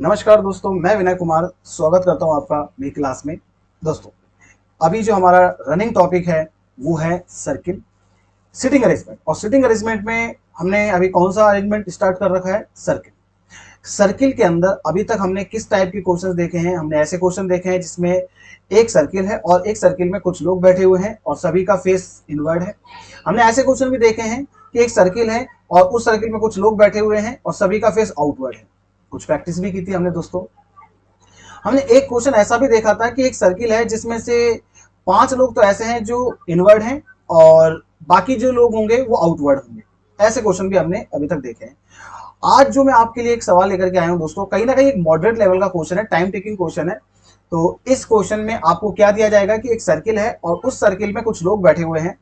नमस्कार दोस्तों, मैं विनय कुमार स्वागत करता हूं आपका मेरी क्लास में। दोस्तों, अभी जो हमारा रनिंग टॉपिक है वो है सर्किल सिटिंग अरेंजमेंट। और सिटिंग अरेंजमेंट में हमने अभी कौन सा अरेंजमेंट स्टार्ट कर रखा है? सर्किल। सर्किल के अंदर अभी तक हमने किस टाइप के क्वेश्चंस देखे हैं? हमने ऐसे क्वेश्चन देखे हैं जिसमें एक सर्किल है और एक सर्किल में कुछ लोग बैठे हुए हैं और सभी का फेस इनवर्ड है। हमने ऐसे क्वेश्चन भी देखे हैं कि एक सर्किल है और उस सर्किल में कुछ लोग बैठे हुए हैं और सभी का फेस आउटवर्ड है। कुछ प्रैक्टिस भी की थी हमने दोस्तों। हमने एक क्वेश्चन ऐसा भी देखा था कि एक सर्किल है जिसमें से 5 लोग तो ऐसे हैं जो इनवर्ड हैं और बाकी जो लोग होंगे वो आउटवर्ड होंगे। ऐसे क्वेश्चन भी हमने अभी तक देखे हैं। आज जो मैं आपके लिए एक सवाल लेकर के आया हूं दोस्तों, कहीं ना कहीं एक मॉडरेट लेवल का क्वेश्चन है, टाइम टेकिंग क्वेश्चन है। तो इस क्वेश्चन में आपको क्या दिया जाएगा कि एक सर्किल है और उस सर्किल में कुछ लोग बैठे हुए हैं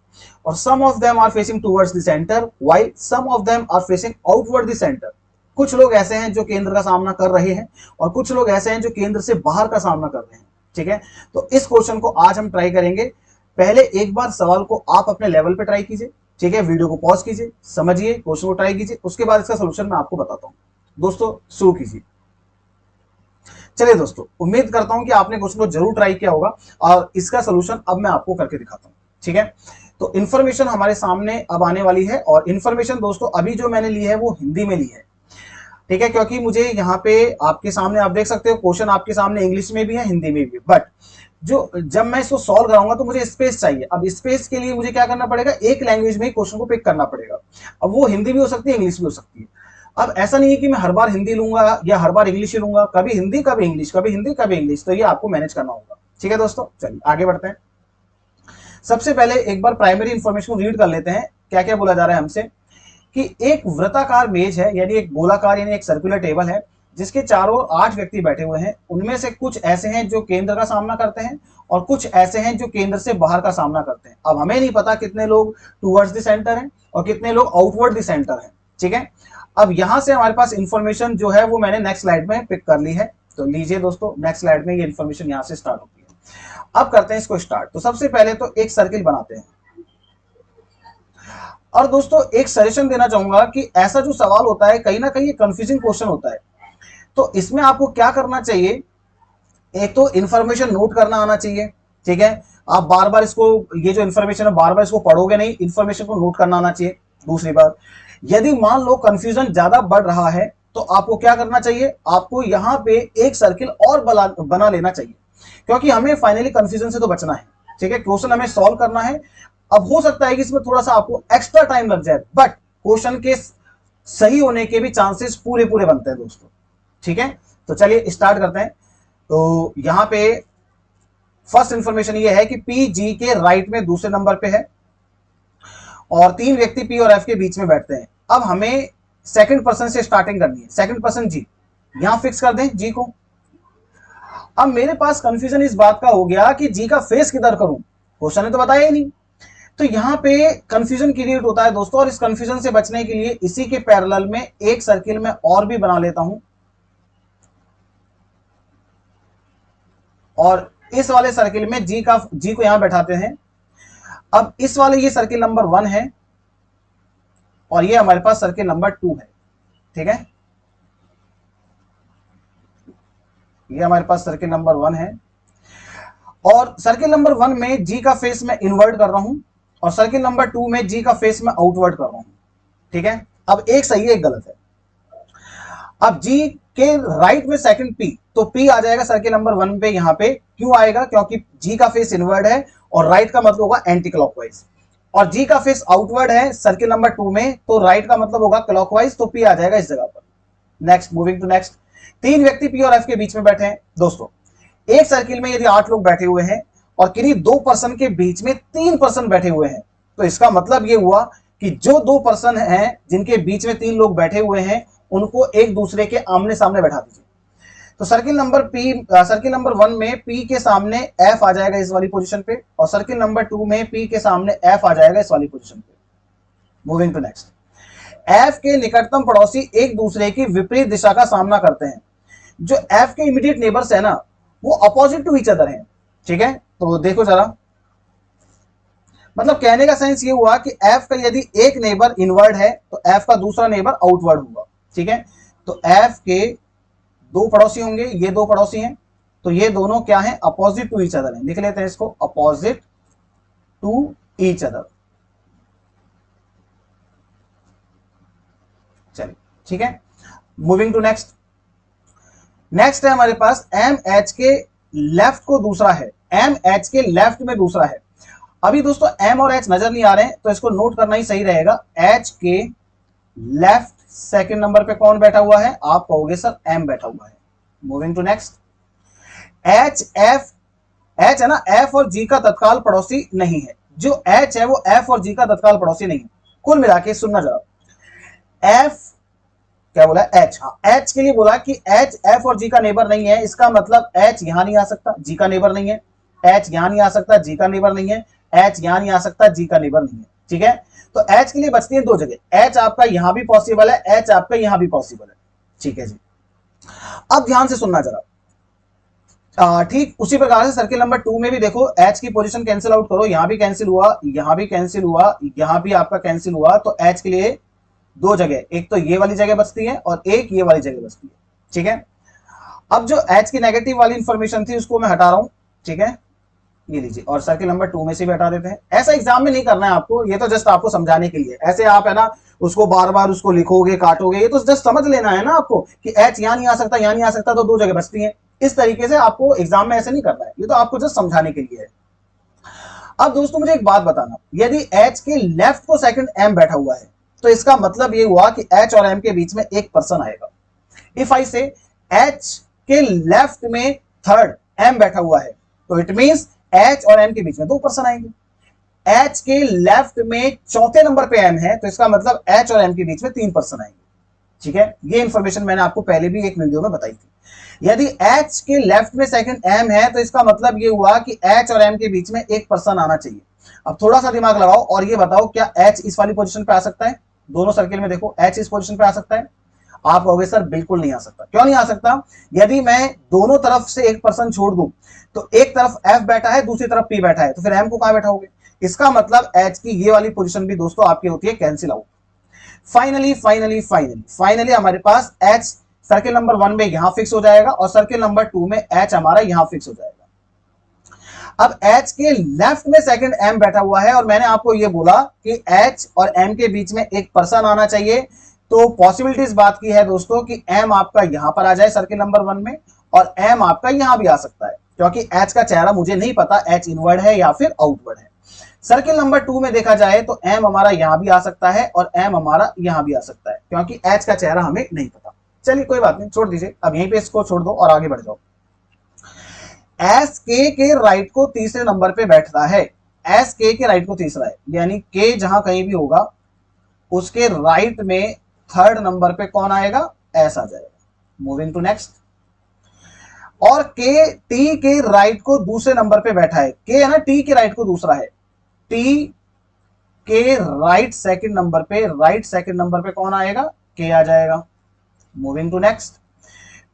और some of them are facing towards the center while some of them are facing outward the center. कुछ लोग ऐसे हैं जो केंद्र का सामना कर रहे हैं और कुछ लोग ऐसे हैं जो केंद्र से बाहर का सामना कर रहे हैं। ठीक है, तो इस क्वेश्चन को आज हम ट्राई करेंगे। पहले एक बार सवाल को आप अपने लेवल पे ट्राई कीजिए। ठीक है, वीडियो को पॉज कीजिए, समझिए, क्वेश्चन को ट्राई कीजिए, उसके बाद इसका सोल्यूशन मैं आपको बताता हूं। दोस्तों शुरू कीजिए। चलिए दोस्तों, उम्मीद करता हूं कि आपने क्वेश्चन को जरूर ट्राई किया होगा और इसका सोल्यूशन अब मैं आपको करके दिखाता हूं। ठीक है, तो इन्फॉर्मेशन हमारे सामने अब आने वाली है और इन्फॉर्मेशन दोस्तों अभी जो मैंने ली है वो हिंदी में ली है। ठीक है, क्योंकि मुझे यहाँ पे आपके सामने आप देख सकते हो क्वेश्चन आपके सामने इंग्लिश में भी है, हिंदी में भी, बट जो जब मैं इसको सॉल्व कराऊंगा तो मुझे स्पेस चाहिए। अब स्पेस के लिए मुझे क्या करना पड़ेगा? एक लैंग्वेज में ही क्वेश्चन को पिक करना पड़ेगा। अब वो हिंदी भी हो सकती है, इंग्लिश भी हो सकती है। अब ऐसा नहीं है कि मैं हर बार हिंदी लूंगा या हर बार इंग्लिश ही लूंगा, कभी हिंदी कभी इंग्लिश, कभी हिंदी कभी इंग्लिश, तो ये आपको मैनेज करना होगा। ठीक है दोस्तों, चलिए आगे बढ़ते हैं। सबसे पहले एक बार प्राइमरी इंफॉर्मेशन को रीड कर लेते हैं। क्या क्या बोला जा रहा है हमसे कि एक वृत्ताकार मेज है, यानी एक गोलाकार यानी एक सर्कुलर टेबल है जिसके चारों ओर 8 व्यक्ति बैठे हुए हैं। उनमें से कुछ ऐसे हैं जो केंद्र का सामना करते हैं और कुछ ऐसे हैं जो केंद्र से बाहर का सामना करते हैं। अब हमें नहीं पता कितने लोग टूवर्ड्स द सेंटर हैं और कितने लोग आउटवर्ड द सेंटर हैं। ठीक है, अब यहां से हमारे पास इंफॉर्मेशन जो है वो मैंने नेक्स्ट स्लाइड में पिक कर ली है। तो लीजिए दोस्तों, नेक्स्ट स्लाइड में ये इंफॉर्मेशन यहां से स्टार्ट होती है। अब करते हैं इसको स्टार्ट। तो सबसे पहले तो एक सर्किल बनाते हैं और दोस्तों एक सजेशन देना चाहूंगा कि ऐसा जो सवाल होता है कहीं ना कहीं कंफ्यूजिंग क्वेश्चन होता है। तो इसमें आपको क्या करना चाहिए? एक तो इन्फॉर्मेशन नोट करना आना चाहिए। ठीक है, आप बार बार इसको, ये जो इन्फॉर्मेशन है बार बार इसको पढ़ोगे नहीं, इन्फॉर्मेशन को नोट करना आना चाहिए। दूसरी बात, यदि मान लो कंफ्यूजन ज्यादा बढ़ रहा है तो आपको क्या करना चाहिए? आपको यहां पे एक सर्किल और बना लेना चाहिए, क्योंकि हमें फाइनली कंफ्यूजन से तो बचना है। ठीक है, क्वेश्चन हमें सॉल्व करना है। अब हो सकता है कि इसमें थोड़ा सा आपको एक्स्ट्रा टाइम लग जाए, बट क्वेश्चन के सही होने के भी चांसेस पूरे पूरे बनते हैं दोस्तों। ठीक है, तो चलिए स्टार्ट करते हैं। तो यहां पे फर्स्ट इंफॉर्मेशन ये है कि पी जी के राइट में दूसरे नंबर पे है और 3 व्यक्ति पी और एफ के बीच में बैठते हैं। अब हमें सेकंड पर्सन से स्टार्टिंग करनी है। सेकंड पर्सन जी, यहां फिक्स कर दें जी को। अब मेरे पास कंफ्यूजन इस बात का हो गया कि जी का फेस किधर करूं, क्वेश्चन ने तो बताया ही नहीं। तो यहां पे कंफ्यूजन क्रिएट होता है दोस्तों, और इस कंफ्यूजन से बचने के लिए इसी के पैरेलल में एक सर्किल में और भी बना लेता हूं और इस वाले सर्किल में जी को यहां बैठाते हैं। अब इस वाले ये सर्किल नंबर 1 है और ये हमारे पास सर्किल नंबर 2 है। ठीक है, ये हमारे पास सर्किल नंबर 1 है और सर्किल नंबर 1 में जी का फेस मैं इनवर्ट कर रहा हूं और सर्किल नंबर 2 में जी का फेस मैं आउटवर्ट कर रहा हूं। ठीक है, अब एक सही है एक गलत है। अब जी के राइट में सेकंड पी, तो पी आ जाएगा सर्किल नंबर 1 पे। यहां पे क्यों आएगा? क्योंकि जी का फेस इनवर्ड है और राइट का मतलब होगा एंटी क्लॉकवाइज, और जी का फेस आउटवर्ड है सर्किल नंबर 2 में, तो राइट का मतलब होगा क्लॉकवाइज, तो पी आ जाएगा इस जगह पर। Next, moving to next. 3 व्यक्ति पी और एफ के बीच में बैठे हैं दोस्तों। एक सर्किल में यदि 8 लोग बैठे हुए हैं और किन्हीं 2 पर्सन के बीच में 3 पर्सन बैठे हुए हैं, तो इसका मतलब यह हुआ कि जो 2 पर्सन हैं जिनके बीच में 3 लोग बैठे हुए हैं उनको एक दूसरे के आमने सामने बैठा दीजिए। तो सर्किल नंबर 1 में पी के सामने एफ आ जाएगा इस वाली पोजीशन पे और सर्किल नंबर 2 में पी के सामने एफ आ जाएगा इस वाली पोजीशन पे। Moving to next. एफ के निकटतम पड़ोसी एक दूसरे की विपरीत दिशा का सामना करते हैं। जो एफ के इमीडिएट नेबर्स है ना, वो अपोजिट टू ईच अदर हैं। ठीक है, तो देखो जरा, मतलब कहने का सेंस ये हुआ कि एफ का यदि एक नेबर इनवर्ड है तो एफ का दूसरा नेबर आउटवर्ड होगा। ठीक है, तो एफ के दो पड़ोसी होंगे, ये दो पड़ोसी हैं, तो ये दोनों क्या हैं, अपोजिट टू ईच अदर हैं। लिख लेते हैं इसको, अपोजिट टू ईच अदर। चलिए ठीक है, मूविंग टू नेक्स्ट। नेक्स्ट है हमारे पास एम एच के लेफ्ट को दूसरा है, एम एच के लेफ्ट में दूसरा है। अभी दोस्तों एम और एच नजर नहीं आ रहे हैं, तो इसको नोट करना ही सही रहेगा। एच के लेफ्ट सेकंड नंबर पे कौन बैठा हुआ है, आप कहोगे सर एम बैठा हुआ है। Moving to next. H F, H है ना, एफ और जी का तत्काल पड़ोसी नहीं है। जो एच है वो एफ और जी का तत्काल पड़ोसी नहीं है। कुल मिला के सुनना जरा, एफ क्या बोला, एच, हाँ एच के लिए बोला कि एच एफ और जी का नेबर नहीं है। इसका मतलब एच यहां नहीं आ सकता, जी का नेबर नहीं है। एच यहां नहीं आ सकता, जी का नेबर नहीं है। एच यहां नहीं आ सकता, जी का नेबर नहीं है। ठीक है, तो एच के लिए बचती है दो जगह, एच आपका यहां भी पॉसिबल है, एच आपका यहां भी पॉसिबल है। ठीक है जी, अब ध्यान से सुनना जरा। ठीक उसी प्रकार से सर्किल नंबर 2 में भी देखो, एच की पोजीशन कैंसिल आउट करो, यहां भी कैंसिल हुआ, यहां भी कैंसिल हुआ, यहां भी आपका कैंसिल हुआ, तो एच के लिए दो जगह, एक तो ये वाली जगह बचती है और एक ये वाली जगह बचती है। ठीक है, अब जो एच की नेगेटिव वाली इंफॉर्मेशन थी उसको मैं हटा रहा हूं। ठीक है, ये लीजिए, और सर्किल नंबर 2 में से भी हटा देते हैं। ऐसा एग्जाम में नहीं करना है आपको, ये तो जस्ट आपको समझाने के लिए। ऐसे आप है ना उसको बार बार उसको लिखोगे, काटोगे, ये तो जस्ट समझ लेना है ना आपको कि एच यहां नहीं आ सकता, यहां नहीं आ सकता, तो दो जगह बचती है। इस तरीके से आपको एग्जाम में ऐसे नहीं करना है, ये तो आपको जस्ट समझाने के लिए है। अब दोस्तों मुझे एक बात बताना, यदि एच के लेफ्ट को सेकंड एम बैठा हुआ है, तो इसका मतलब ये हुआ कि एच और एम के बीच में एक पर्सन आएगा। इफ आई से एच के लेफ्ट में थर्ड एम बैठा हुआ है, तो इट मींस एच और एम के बीच में दो पर्सन आएंगे। एच के लेफ्ट में चौथे नंबर पे एम है, तो इसका मतलब एच और एम के बीच में तीन पर्सन आएंगे। ठीक है, ये इंफॉर्मेशन मैंने आपको पहले भी एक वीडियो में बताई थी। यदि एच के लेफ्ट में सेकंड एम है, तो इसका मतलब ये हुआ कि एच और एम के बीच में एक पर्सन आना चाहिए। अब थोड़ा सा दिमाग लगाओ और ये बताओ, क्या एच इस वाली पोजीशन पे आ सकता है? दोनों सर्किल में देखो, एच इस पोजीशन पे आ सकता है? आप कहोगे सर बिल्कुल नहीं आ सकता। क्यों नहीं आ सकता? यदि मैं दोनों तरफ से एक पर्सन छोड़ दूं, तो एक तरफ एफ बैठा है, दूसरी तरफ पी बैठा है, तो फिर एम को कहां बैठाओगे? इसका मतलब एच की ये वाली पोजीशन भी दोस्तों आपकी होती है कैंसिल आउट। फाइनली हमारे पास एच सर्किल नंबर 1 में यहां फिक्स हो जाएगा और सर्किल नंबर 2 में एच हमारा यहां फिक्स हो जाएगा। अब एच के लेफ्ट में सेकंड एम बैठा हुआ है और मैंने आपको यह बोला कि एच और एम के बीच में एक पर्सन आना चाहिए, तो पॉसिबिलिटी इस बात की है दोस्तों कि एम आपका यहां पर आ जाए सर्किल नंबर 1 में और एम आपका यहां भी आ सकता है, क्योंकि एच का चेहरा मुझे नहीं पता एच इनवर्ड है या फिर आउटवर्ड है। सर्किल नंबर 2 में देखा जाए तो एम हमारा यहां भी आ सकता है और एम हमारा यहां भी आ सकता है, क्योंकि एच का चेहरा हमें नहीं पता। चलिए कोई बात नहीं, छोड़ दीजिए, अब यहीं पे इसको छोड़ दो और आगे बढ़ जाओ। एस के राइट को तीसरे नंबर पे बैठता है, एस के राइट को तीसरा है, यानी के जहां कहीं भी होगा उसके राइट में थर्ड नंबर पे कौन आएगा? एस आ जाएगा। Moving to next. और के टी के राइट को दूसरे नंबर पे बैठा है, के है ना टी के राइट को दूसरा है, टी के राइट सेकंड नंबर पे कौन आएगा? के आ जाएगा। Moving to next.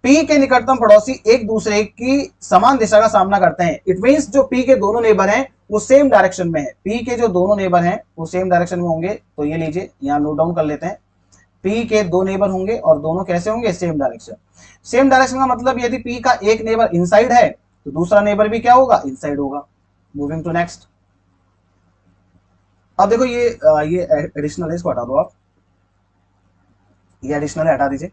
पी के निकटतम पड़ोसी एक दूसरे की समान दिशा का सामना करते हैं। इट मींस जो पी के दोनों नेबर हैं वो सेम डायरेक्शन में है, पी के जो दोनों नेबर हैं वो सेम डायरेक्शन में होंगे। तो ये लीजिए, यहां नोट डाउन कर लेते हैं, पी के दो नेबर होंगे और दोनों कैसे होंगे? Same direction. सेम डायरेक्शन का मतलब यदि पी का एक नेबर इनसाइड है तो दूसरा नेबर भी क्या होगा? इनसाइड होगा। Moving to next. अब देखो ये एडिशनल है, इसको हटा दो आप, ये एडिशनल हटा दीजिए।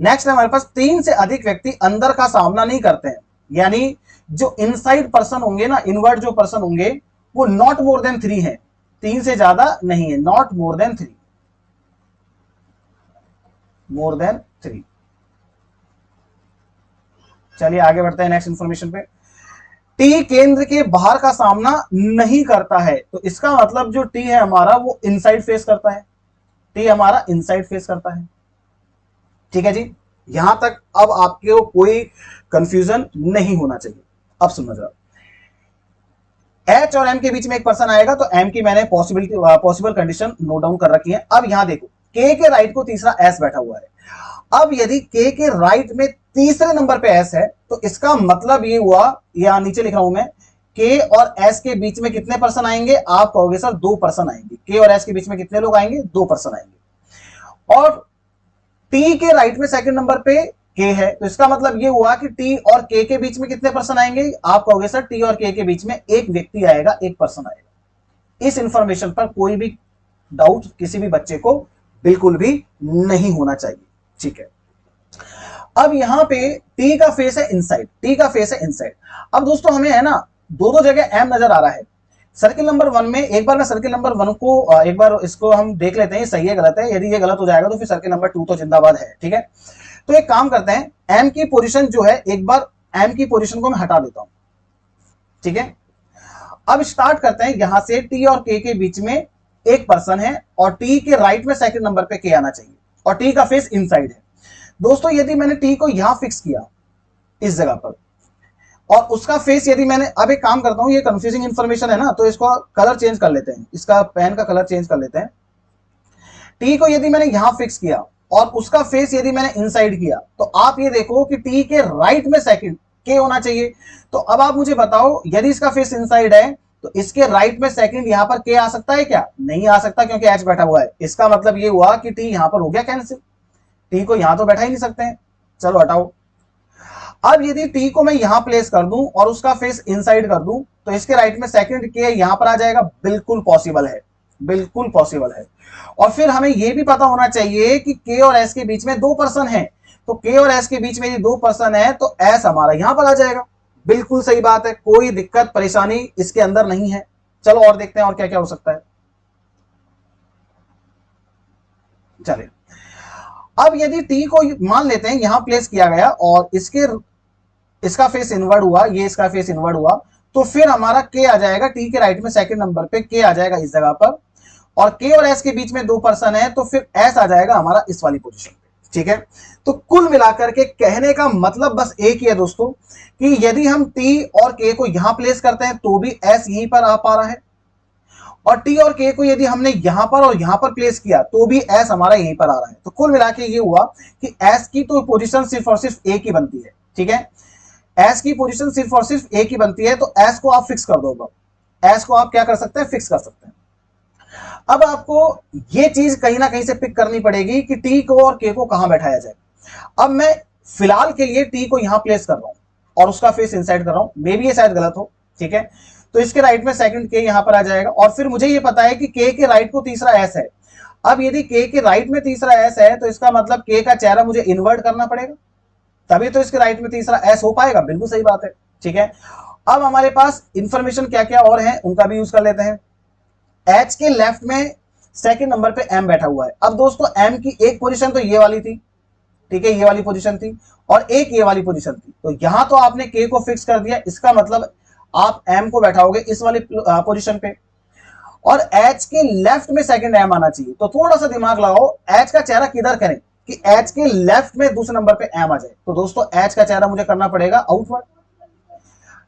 नेक्स्ट है हमारे पास, तीन से अधिक व्यक्ति अंदर का सामना नहीं करते हैं, यानी जो इनसाइड पर्सन होंगे ना, इनवर्ड जो पर्सन होंगे वो नॉट मोर देन 3 है, तीन से ज्यादा नहीं है, not more than 3, more than 3। चलिए आगे बढ़ते हैं नेक्स्ट इंफॉर्मेशन पे। टी केंद्र के बाहर का सामना नहीं करता है, तो इसका मतलब जो टी है हमारा वो इनसाइड फेस करता है, टी हमारा इनसाइड फेस करता है। ठीक है जी, यहां तक अब आपको कोई कंफ्यूजन नहीं होना चाहिए। अब सुनना जरा, एच और एम के बीच में एक पर्सन आएगा, तो एम की मैंने पॉसिबल कंडीशन नोट डाउन कर रखी है। अब यहां देखो, के के राइट को तीसरा एस बैठा हुआ है। अब यदि के राइट में तीसरे नंबर पे एस है, तो इसका मतलब ये हुआ, यहां नीचे लिख रहा हूं मैं, के और एस के बीच में कितने पर्सन आएंगे? आप कहोगे सर 2 पर्सन आएंगे। के और एस के बीच में कितने लोग आएंगे? 2 पर्सन आएंगे। और टी के राइट में सेकंड नंबर पे के है, तो इसका मतलब ये हुआ कि टी और के बीच में कितने पर्सन आएंगे? आप कहोगे सर टी और के बीच में एक व्यक्ति आएगा, एक पर्सन आएगा। इस इंफॉर्मेशन पर कोई भी डाउट किसी भी बच्चे को बिल्कुल भी नहीं होना चाहिए, ठीक है। अब यहां पे टी का फेस है इनसाइड, टी का फेस है इनसाइड। अब दोस्तों हमें है ना दो दो जगह एम नजर आ रहा है। सर्किल नंबर 1 में एक बार मैं सर्किल नंबर 1 को एक बार इसको हम देख लेते हैं सही है गलत है। यदि ये गलत हो जाएगा तो फिर सर्किल नंबर 2 तो जिंदाबाद है, ठीक है। तो एक काम करते हैं, एम की पोजीशन जो है एक बार एम की पोजीशन को मैं हटा देता हूं, ठीक है। अब स्टार्ट करते हैं यहां से, टी और के बीच में एक पर्सन है और टी के राइट में सेकंड नंबर पे के आना चाहिए और टी का फेस इनसाइड है। दोस्तों यदि मैंने टी को यहां फिक्स किया इस जगह पर और उसका फेस यदि मैंने, अब एक काम करता हूं, ये कंफ्यूजिंग इंफॉर्मेशन है ना, तो इसको कलर चेंज कर लेते हैं, इसका पेन का कलर चेंज कर लेते हैं। टी को यदि मैंने यहां फिक्स किया और उसका फेस यदि मैंने इनसाइड किया, तो आप ये देखो कि टी के राइट में सेकंड के होना चाहिए। तो अब आप मुझे बताओ, यदि इसका फेस इनसाइड है तो इसके राइट में सेकंड यहां पर के आ सकता है क्या? नहीं आ सकता, क्योंकि एच बैठा हुआ है। इसका मतलब ये हुआ कि टी यहां पर हो गया कैंसिल, टी को यहां तो बैठा ही नहीं सकते हैं। चलो हटाओ। अब यदि टी को मैं यहां प्लेस कर दूं और उसका फेस इनसाइड कर दूं तो इसके राइट में सेकंड के यहां पर आ जाएगा, बिल्कुल पॉसिबल है, बिल्कुल पॉसिबल है। और फिर हमें यह भी पता होना चाहिए कि के और एस के बीच में दो पर्सन हैं, तो के और एस के बीच में यदि दो पर्सन है तो एस हमारा यहां पर आ जाएगा। बिल्कुल सही बात है, कोई दिक्कत परेशानी इसके अंदर नहीं है। चलो और देखते हैं और क्या क्या हो सकता है। चलिए अब यदि टी को मान लेते हैं यहां प्लेस किया गया और इसका फेस इनवर्ड हुआ, ये इसका फेस इनवर्ड हुआ, तो फिर हमारा के आ जाएगा टी के राइट में सेकंड नंबर पे के आ जाएगा इस जगह पर, और के और एस के बीच में दो पर्सन है तो फिर एस आ जाएगा हमारा इस वाली पोजीशन पे, ठीक है। तो कुल मिलाकर के कहने का मतलब बस एक ही है दोस्तों कि यदि हम टी और के को यहां प्लेस करते हैं तो भी एस यहीं पर आ पा रहा है, और टी और के को यदि हमने यहां पर और यहां पर प्लेस किया तो भी एस हमारा यहीं पर आ रहा है। तो कुल मिला के ये हुआ कि एस की तो पोजीशन सिर्फ और सिर्फ एक ही बनती है, ठीक है। एस की पोजीशन सिर्फ और सिर्फ एक ही बनती है, तो एस को आप फिक्स कर दो। एस को आप क्या कर सकते हैं? फिक्स कर सकते हैं। अब आपको ये चीज कहीं ना कहीं से पिक करनी पड़ेगी कि टी को और के को कहां बैठाया जाए। अब मैं फिलहाल के लिए टी को यहां प्लेस कर रहा हूं और उसका फेस इनसाइड कर रहा हूं, मे बी ये शायद गलत हो, ठीक है। तो इसके राइट में सेकंड के यहां पर आ जाएगा और फिर मुझे ये पता है कि के राइट को तीसरा एस है। अब यदि के राइट में तीसरा एस है तो इसका मतलब के का चेहरा मुझे इन्वर्ट करना पड़ेगा, तभी तो इसके राइट में तीसरा एस हो पाएगा। बिल्कुल सही बात है, ठीक है। अब हमारे पास इंफॉर्मेशन क्या क्या और है उनका भी यूज कर लेते हैं। एच के लेफ्ट में सेकंड नंबर पे एम बैठा हुआ है। अब दोस्तों एम की एक पोजीशन तो ये वाली थी, ठीक है, ये वाली पोजीशन थी, और एक ये वाली पोजीशन थी। तो यहां तो आपने के को फिक्स कर दिया, इसका मतलब आप एम को बैठाओगे इस वाली पोजीशन पे, और एच के लेफ्ट में सेकंड एम आना चाहिए। तो थोड़ा सा दिमाग लगाओ, एच का चेहरा किधर करें कि एच के लेफ्ट में दूसरे नंबर पे एम आ जाए। तो दोस्तों एच का चेहरा मुझे करना पड़ेगा आउटवर्ड।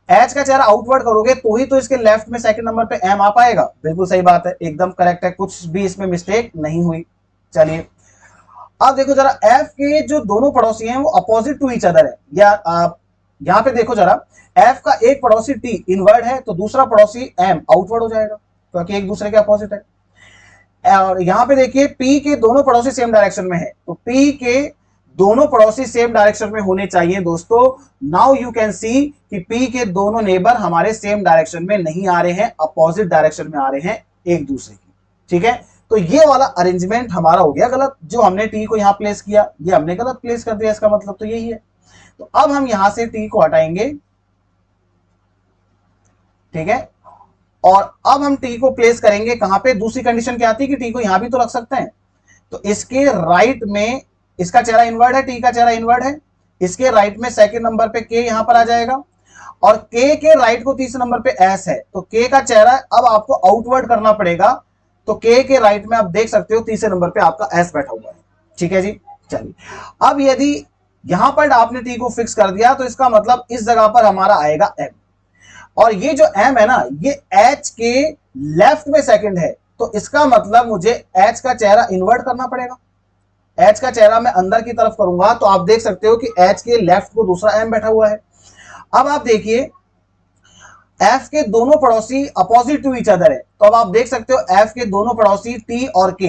एच का चेहरा आउटवर्ड करोगे तो ही तो इसके लेफ्ट में सेकंड नंबर पे एम आ पाएगा। बिल्कुल सही बात है, एकदम करेक्ट है, कुछ भी इसमें मिस्टेक नहीं हुई। चलिए अब देखो जरा, एफ के जो दोनों पड़ोसी हैं वो अपोजिट टू ईच अदर है, या आप यहां पे देखो जरा, एफ का एक पड़ोसी टी इनवर्ड है तो दूसरा पड़ोसी एम आउटवर्ड हो जाएगा, क्योंकि एक दूसरे के अपोजिट है। और यहां पे देखिए पी के दोनों पड़ोसी सेम डायरेक्शन में है, तो पी के दोनों पड़ोसी सेम डायरेक्शन में होने चाहिए दोस्तों। नाउ यू कैन सी कि पी के दोनों नेबर हमारे सेम डायरेक्शन में नहीं आ रहे हैं, अपोजिट डायरेक्शन में आ रहे हैं एक दूसरे की, ठीक है। तो ये वाला अरेंजमेंट हमारा हो गया गलत, जो हमने टी को यहां प्लेस किया ये हमने गलत प्लेस कर दिया, इसका मतलब तो यही है। तो अब हम यहां से टी को हटाएंगे, ठीक है, और अब हम टी को प्लेस करेंगे कहां पे? दूसरी कंडीशन क्या आती है कि टी को यहां भी तो रख सकते हैं। तो इसके राइट में इसका चेहरा इनवर्ड है, टी का चेहरा इनवर्ड है, इसके राइट में सेकंड नंबर पे के यहां पर आ जाएगा, और के राइट को तीसरे नंबर पे एस है, तो के का चेहरा अब आपको आउटवर्ड करना पड़ेगा। तो के राइट में आप देख सकते हो तीसरे नंबर पे आपका एस बैठा हुआ है, ठीक है जी। चलिए अब यदि यहां पर आपने टी को फिक्स कर दिया तो इसका मतलब इस जगह पर हमारा आएगा एम, और ये जो एम है ना ये एच के लेफ्ट में सेकंड है, तो इसका मतलब मुझे एच का चेहरा इन्वर्ट करना पड़ेगा। एच का चेहरा मैं अंदर की तरफ करूंगा तो आप देख सकते हो कि एच के लेफ्ट को दूसरा एम बैठा हुआ है। अब आप देखिए एफ के दोनों पड़ोसी अपोजिट टू ईच अदर है, तो अब आप देख सकते हो एफ के दोनों पड़ोसी टी और के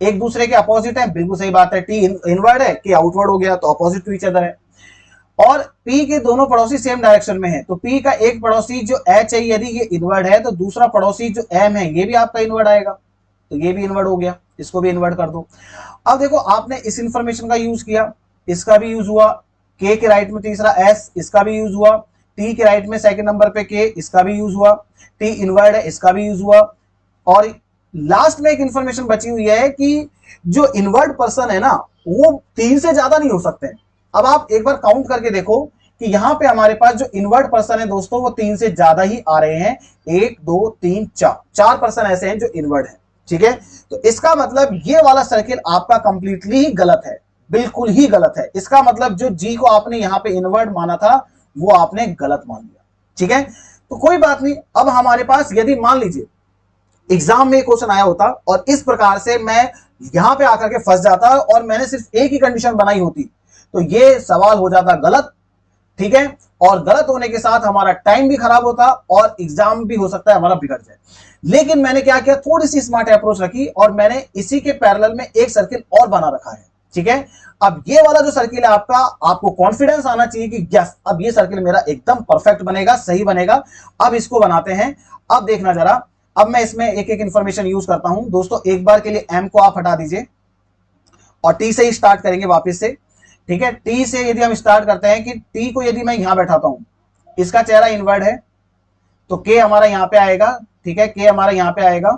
एक दूसरे के अपोजिट है। बिल्कुल सही बात है, टी इनवर्ड है, के आउटवर्ड हो गया, तो अपोजिट टू ईच अदर है। और P के दोनों पड़ोसी सेम डायरेक्शन में है, तो P का एक पड़ोसी जो H है यदि ये इनवर्ड है, तो दूसरा पड़ोसी जो M है ये भी आपका इनवर्ड आएगा, तो ये भी इनवर्ड हो गया, इसको भी इनवर्ड कर दो। अब देखो आपने इस इंफॉर्मेशन का यूज किया, इसका भी यूज हुआ, K के राइट में तीसरा S, इसका भी यूज हुआ, T के राइट में सेकंड नंबर पे K, इसका भी यूज हुआ, T इनवर्ड है, इसका भी यूज हुआ, और लास्ट में एक इंफॉर्मेशन बची हुई है कि जो इनवर्ड पर्सन है ना वो 3 से ज्यादा नहीं हो सकते। अब आप एक बार काउंट करके देखो कि यहां पे हमारे पास जो इनवर्ड पर्सन है दोस्तों वो 3 से ज्यादा ही आ रहे हैं, 1 2 3 4, 4 पर्सन ऐसे हैं जो इनवर्ड है, ठीक है। तो इसका मतलब ये वाला सर्किल आपका कंप्लीटली ही गलत है, बिल्कुल ही गलत है। इसका मतलब जो जी को आपने यहां पे इनवर्ड माना था वो आपने गलत मान लिया, ठीक है। तो कोई बात नहीं, अब हमारे पास यदि मान लीजिए एग्जाम में क्वेश्चन आया होता और इस प्रकार से मैं यहां पे आकर के फंस जाता और मैंने सिर्फ एक ही कंडीशन बनाई होती, तो ये सवाल हो जाता गलत, ठीक है। और गलत होने के साथ हमारा टाइम भी खराब होता और एग्जाम भी हो सकता है हमारा बिगड़ जाए। लेकिन मैंने क्या किया, थोड़ी सी स्मार्ट अप्रोच रखी और मैंने इसी के पैरेलल में एक सर्किल और बना रखा है, ठीक है। अब ये वाला जो सर्किल है आपका, आपको कॉन्फिडेंस आना चाहिए कि यस अब ये सर्किल मेरा एकदम परफेक्ट बनेगा, सही बनेगा। अब इसको बनाते हैं, अब देखना जरा, अब मैं इसमें एक एक इंफॉर्मेशन यूज करता हूं दोस्तों। एक बार के लिए M को आप हटा दीजिए और T से ही स्टार्ट करेंगे वापस से, ठीक है। T से यदि हम स्टार्ट करते हैं कि T को यदि मैं यहां बैठाता हूं, इसका चेहरा इनवर्ड है, तो K हमारा यहां पे आएगा, ठीक है, K हमारा यहां पे आएगा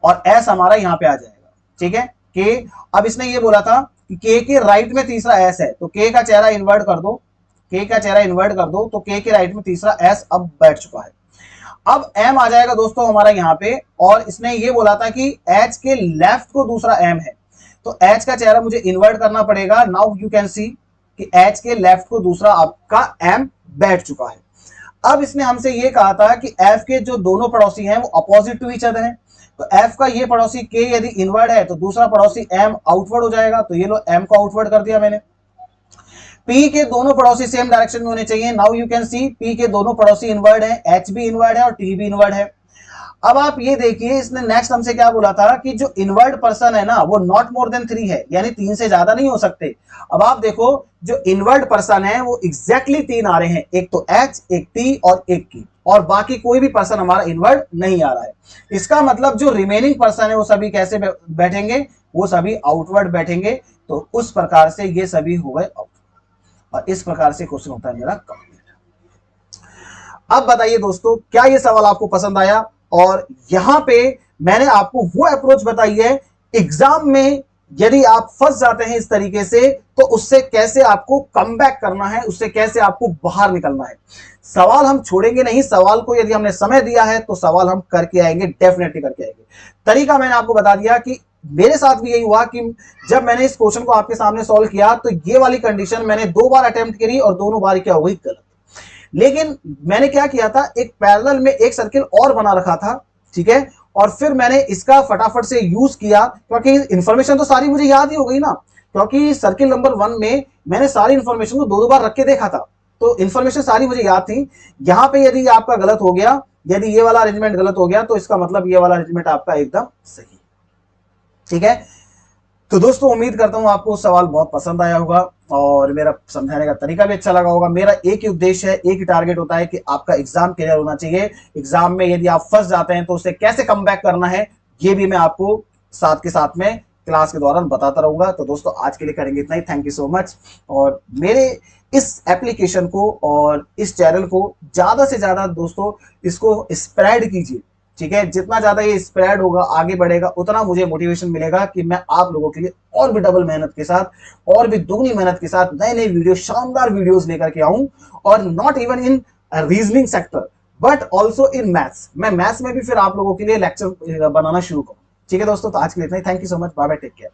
और S हमारा यहां पे आ जाएगा, ठीक है। K, अब इसने ये बोला था कि K के राइट में तीसरा S है, तो K का चेहरा इन्वर्ट कर दो, K का चेहरा इन्वर्ट कर दो, तो K के राइट में तीसरा S अब बैठ चुका है। अब M आ जाएगा दोस्तों हमारा यहाँ पे, और इसने ये बोला था कि H के लेफ्ट को दूसरा M है, तो H का चेहरा मुझे इन्वर्ट करना पड़ेगा। नाउ यू कैन सी कि H के लेफ्ट को दूसरा आपका M बैठ चुका है। अब इसने हमसे ये कहा था कि F के जो दोनों पड़ोसी हैं वो अपोजिट टू ईच अदर हैं, तो F का ये पड़ोसी K यदि इनवर्ड है तो दूसरा पड़ोसी M आउटवर्ड हो जाएगा, तो ये लो M को आउटवर्ड कर दिया मैंने। P के दोनों पड़ोसी सेम डायरेक्शन में होने चाहिए। Now you can see P के दोनों पड़ोसी इनवर्ड है, H भी इनवर्ड है और T भी इनवर्ड है। अब आप ये देखिए इसने नेक्स्ट हमसे क्या बोला था कि जो इनवर्ड पर्सन है ना वो नॉट मोर देन 3 है, यानी 3 से ज्यादा नहीं हो सकते। अब आप देखो जो इनवर्ड पर्सन है वो एग्जैक्टली 3 आ रहे हैं, एक तो H, एक T और एक K, और बाकी कोई भी पर्सन हमारा इनवर्ड नहीं आ रहा है। इसका मतलब जो रिमेनिंग पर्सन है वो सभी कैसे बैठेंगे, वो सभी आउटवर्ड बैठेंगे। तो उस प्रकार से ये सभी हो गए आउटवर्ड, और इस प्रकार से क्वेश्चन होता है मेरा कंप्लीट। अब बताइए दोस्तों क्या ये सवाल आपको पसंद आया, और यहां पे मैंने आपको वो अप्रोच बताई है एग्जाम में यदि आप फंस जाते हैं इस तरीके से तो उससे कैसे आपको कम बैक करना है, उससे कैसे आपको बाहर निकलना है। सवाल हम छोड़ेंगे नहीं, सवाल को यदि हमने समय दिया है तो सवाल हम करके आएंगे, डेफिनेटली करके आएंगे। तरीका मैंने आपको बता दिया कि मेरे साथ भी यही हुआ कि जब मैंने इस क्वेश्चन को आपके सामने सॉल्व किया तो ये वाली कंडीशन मैंने 2 बार अटेम्प्ट करी और दोनों बार क्या हो गई, गलत। लेकिन मैंने क्या किया था, एक पैरेलल में एक सर्किल और बना रखा था, ठीक है, और फिर मैंने इसका फटाफट से यूज किया, क्योंकि इंफॉर्मेशन तो सारी मुझे याद ही हो गई ना, क्योंकि सर्किल नंबर 1 में मैंने सारी इंफॉर्मेशन को 2 बार रख के देखा था, तो इंफॉर्मेशन सारी मुझे याद थी। यहां पे यदि आपका गलत हो गया, यदि ये वाला अरेंजमेंट गलत हो गया तो इसका मतलब ये वाला अरेंजमेंट आपका एकदम सही, ठीक है। तो दोस्तों उम्मीद करता हूं आपको सवाल बहुत पसंद आया होगा और मेरा समझाने का तरीका भी अच्छा लगा होगा। मेरा एक ही उद्देश्य है, एक ही टारगेट होता है कि आपका एग्जाम क्लियर होना चाहिए। एग्जाम में यदि आप फंस जाते हैं तो उसे कैसे कम बैक करना है ये भी मैं आपको साथ के साथ में क्लास के दौरान बताता रहूंगा। तो दोस्तों आज के लिए करेंगे इतना ही, थैंक यू सो मच। और मेरे इस एप्लीकेशन को और इस चैनल को ज्यादा से ज्यादा दोस्तों इसको स्प्रेड कीजिए, ठीक है। जितना ज्यादा ये स्प्रेड होगा, आगे बढ़ेगा, उतना मुझे मोटिवेशन मिलेगा कि मैं आप लोगों के लिए और भी डबल मेहनत के साथ, और भी दुगनी मेहनत के साथ नए नए वीडियो, शानदार वीडियोस लेकर के आऊं। और not even in reasoning sector but also in maths, मैं मैथ्स में भी फिर आप लोगों के लिए लेक्चर बनाना शुरू करूं, ठीक है दोस्तों। तो आज के लिए इतना ही, thank you so much, bye bye, take care.